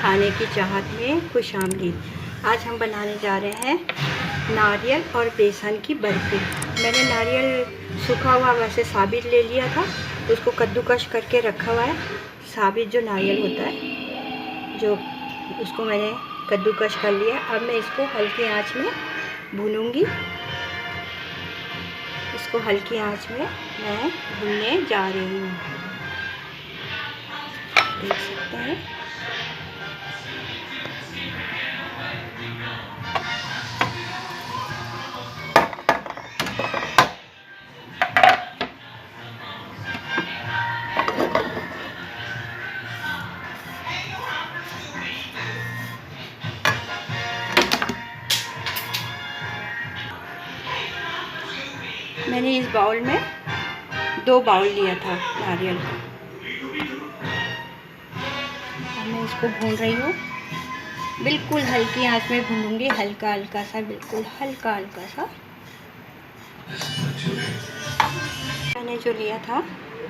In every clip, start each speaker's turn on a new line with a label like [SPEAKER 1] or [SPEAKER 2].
[SPEAKER 1] खाने की चाहत में खुशामदीद। आज हम बनाने जा रहे हैं नारियल और बेसन की बर्फ़ी। मैंने नारियल सूखा हुआ वैसे साबित ले लिया था, उसको कद्दूकस करके रखा हुआ है। साबित जो नारियल होता है जो उसको मैंने कद्दूकस कर लिया। अब मैं इसको हल्की आंच में भूनूंगी। इसको हल्की आंच में मैं भूनने जा रही हूँ। देख सकते हैं। मैंने इस बाउल में 2 बाउल लिया था नारियल का। अब मैं इसको भून रही हूँ। बिल्कुल हल्की आंच में भूनूंगी, हल्का हल्का सा, बिल्कुल हल्का हल्का सा। मैंने जो लिया था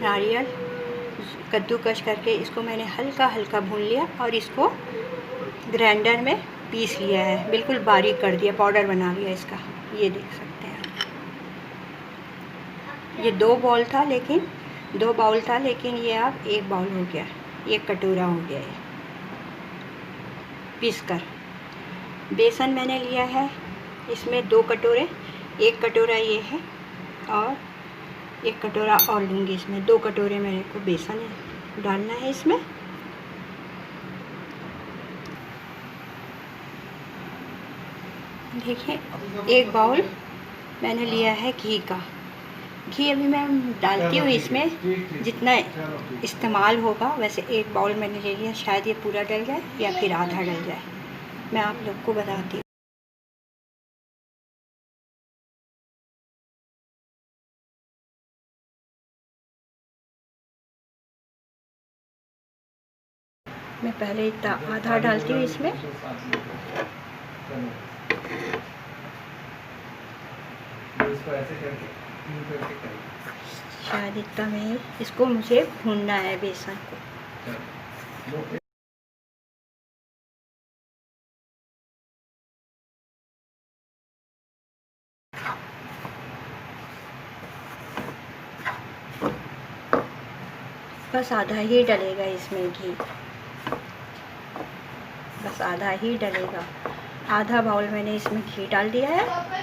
[SPEAKER 1] नारियल कद्दूकस करके, इसको मैंने हल्का हल्का भून लिया और इसको ग्राइंडर में पीस लिया है। बिल्कुल बारीक कर दिया, पाउडर बना लिया इसका। ये देख सकते हैं। ये 2 बाउल था लेकिन ये अब 1 बाउल हो गया, 1 कटोरा हो गया है पीस कर। बेसन मैंने लिया है इसमें 2 कटोरे, 1 कटोरा ये है और 1 कटोरा और लूँगी इसमें। 2 कटोरे मेरे को बेसन डालना है इसमें। देखिए 1 बाउल मैंने लिया है घी का। घी अभी मैं डालती हूँ इसमें, जितना इस्तेमाल होगा वैसे 1 बाउल मैंने ले लिया। शायद ये पूरा डल जाए या फिर आधा डल जाए, मैं आप लोग को बताती हूँ। मैं पहले इतना आधा डालती हूँ इसमें। शायद इतना में इसको मुझे भूनना है बेसन को। बस आधा ही डलेगा इसमें घी, बस आधा ही डलेगा। आधा बाउल मैंने इसमें घी डाल दिया है।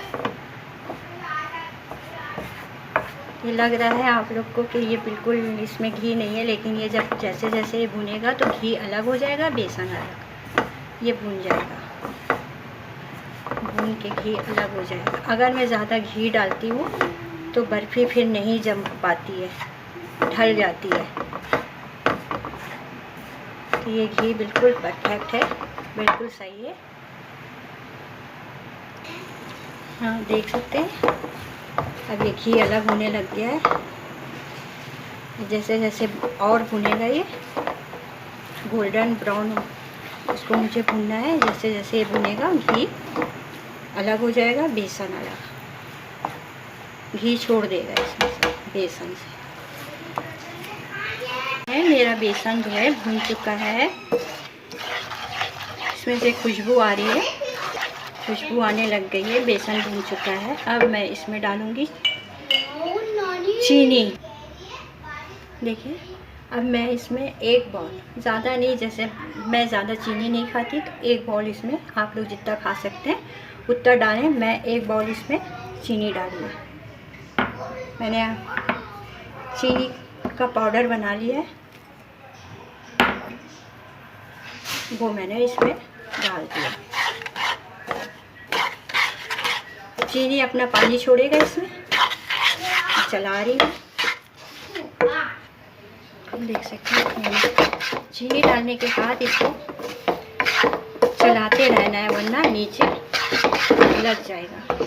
[SPEAKER 1] ये लग रहा है आप लोग को कि ये बिल्कुल इसमें घी नहीं है, लेकिन ये जब जैसे जैसे ये भुनेगा तो घी अलग हो जाएगा, बेसन अलग। ये भुन जाएगा, भून के घी अलग हो जाएगा। अगर मैं ज़्यादा घी डालती हूँ तो बर्फ़ी फिर नहीं जम पाती है, ढल जाती है। तो ये घी बिल्कुल परफेक्ट है, बिल्कुल सही है। हाँ देख सकते हैं। अब ये घी अलग होने लग गया है। जैसे जैसे और भुनेगा ये गोल्डन ब्राउन, इसको मुझे भुनना है। जैसे जैसे ये भुनेगा घी अलग हो जाएगा, बेसन अलग, घी छोड़ देगा इसमें से, बेसन से। मेरा बेसन जो है भुन चुका है। इसमें से खुशबू आ रही है, खुशबू आने लग गई है, बेसन भुन चुका है। अब मैं इसमें डालूँगी चीनी। देखिए अब मैं इसमें 1 बाउल, ज़्यादा नहीं, जैसे मैं ज़्यादा चीनी नहीं खाती तो 1 बाउल इसमें, आप लोग जितना खा सकते हैं उतना डालें। मैं 1 बाउल इसमें चीनी डाली है। मैंने चीनी का पाउडर बना लिया है, वो मैंने इसमें डाल दिया। चीनी अपना पानी छोड़ेगा इसमें। चला रही हूँ, देख सकते हैं। चीनी डालने के बाद इसको चलाते रहना है, वरना नीचे लग जाएगा।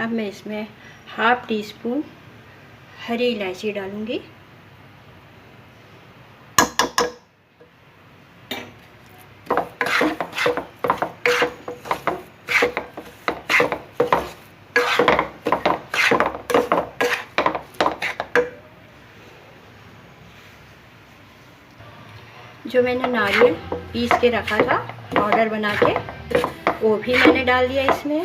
[SPEAKER 1] अब मैं इसमें हाफ टी स्पून हरी इलायची डालूँगी। जो मैंने नारियल पीस के रखा था पाउडर बना के, वो भी मैंने डाल दिया इसमें।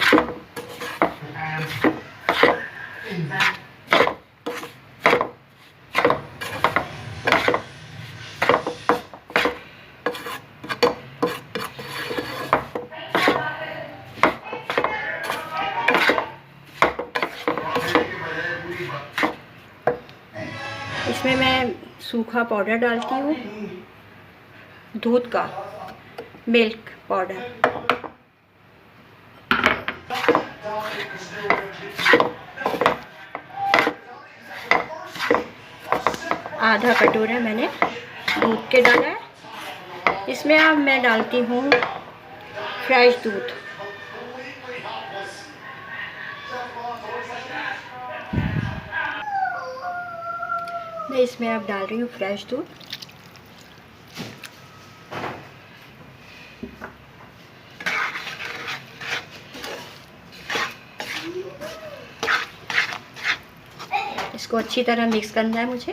[SPEAKER 1] इसमें मैं सूखा पाउडर डालती हूँ, दूध का, मिल्क पाउडर। आधा कटोरा मैंने दूध के डाला है। इसमें अब मैं डालती हूँ फ्रेश दूध। मैं इसमें अब डाल रही हूँ फ्रेश दूध। इसको अच्छी तरह मिक्स करना है मुझे।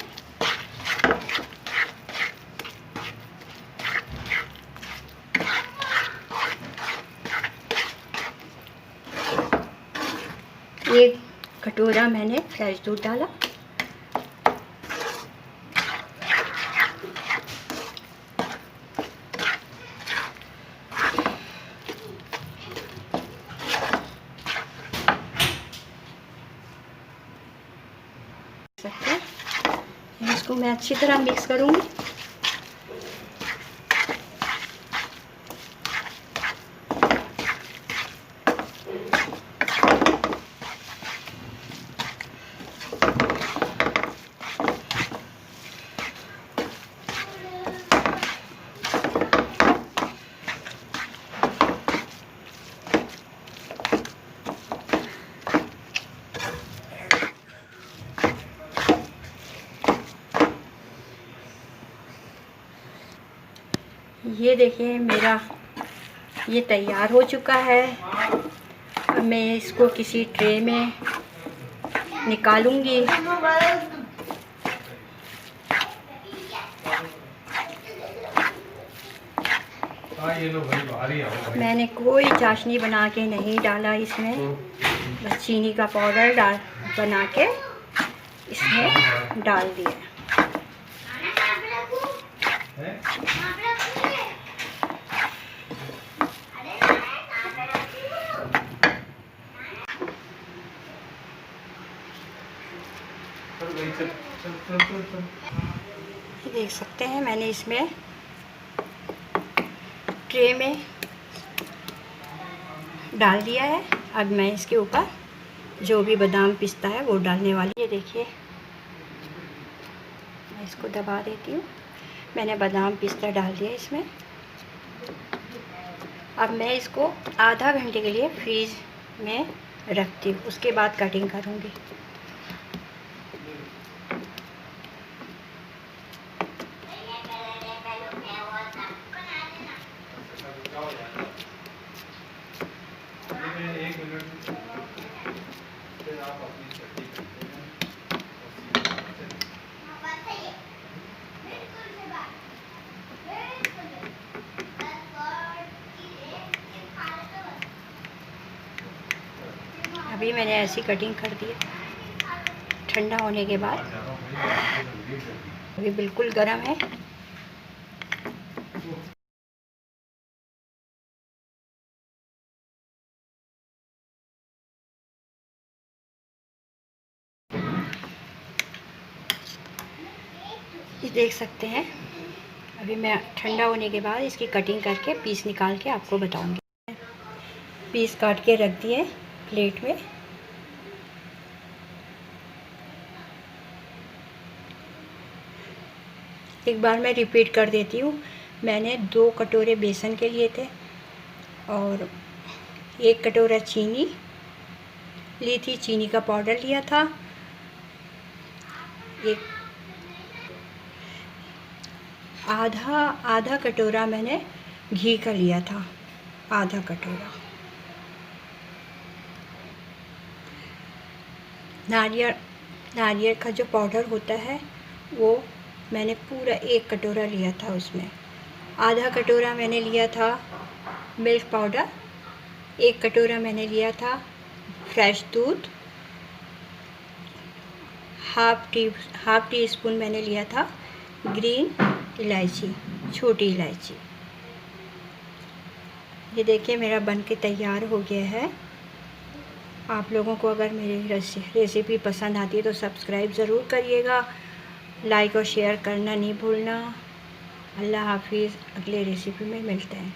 [SPEAKER 1] एक कटोरा मैंने फ्रेश दूध डाला। इसको मैं अच्छी तरह मिक्स करूंगी। ये देखिए मेरा ये तैयार हो चुका है। अब मैं इसको किसी ट्रे में निकालूंगी। मैंने कोई चाशनी बना के नहीं डाला इसमें, बस चीनी का पाउडर बना के इसमें डाल दिया। देख सकते हैं मैंने इसमें ट्रे में डाल दिया है। अब मैं इसके ऊपर जो भी बादाम पिस्ता है वो डालने वाली। ये देखिए मैं इसको दबा देती हूँ। मैंने बादाम पिस्ता डाल दिया इसमें। अब मैं इसको आधा घंटे के लिए फ्रीज में रखती हूँ, उसके बाद कटिंग करूँगी। अभी मैंने ऐसी कटिंग कर दी है। ठंडा होने के बाद अभी बिल्कुल गर्म है। ये देख सकते हैं। अभी मैं ठंडा होने के बाद इसकी कटिंग करके पीस निकाल के आपको बताऊंगी। पीस काट के रख दिए प्लेट में। एक बार मैं रिपीट कर देती हूँ। मैंने 2 कटोरे बेसन के लिए थे और 1 कटोरा चीनी ली थी, चीनी का पाउडर लिया था, एक आधा कटोरा मैंने घी का लिया था, आधा कटोरा। नारियल का जो पाउडर होता है वो मैंने पूरा 1 कटोरा लिया था। उसमें आधा कटोरा मैंने लिया था मिल्क पाउडर, 1 कटोरा मैंने लिया था फ्रेश दूध, हाफ टी स्पून मैंने लिया था ग्रीन इलायची, छोटी इलायची। ये देखिए मेरा बन के तैयार हो गया है। आप लोगों को अगर मेरी रेसिपी पसंद आती है तो सब्सक्राइब ज़रूर करिएगा, लाइक और शेयर करना नहीं भूलना। अल्लाह हाफिज़, अगले रेसिपी में मिलते हैं।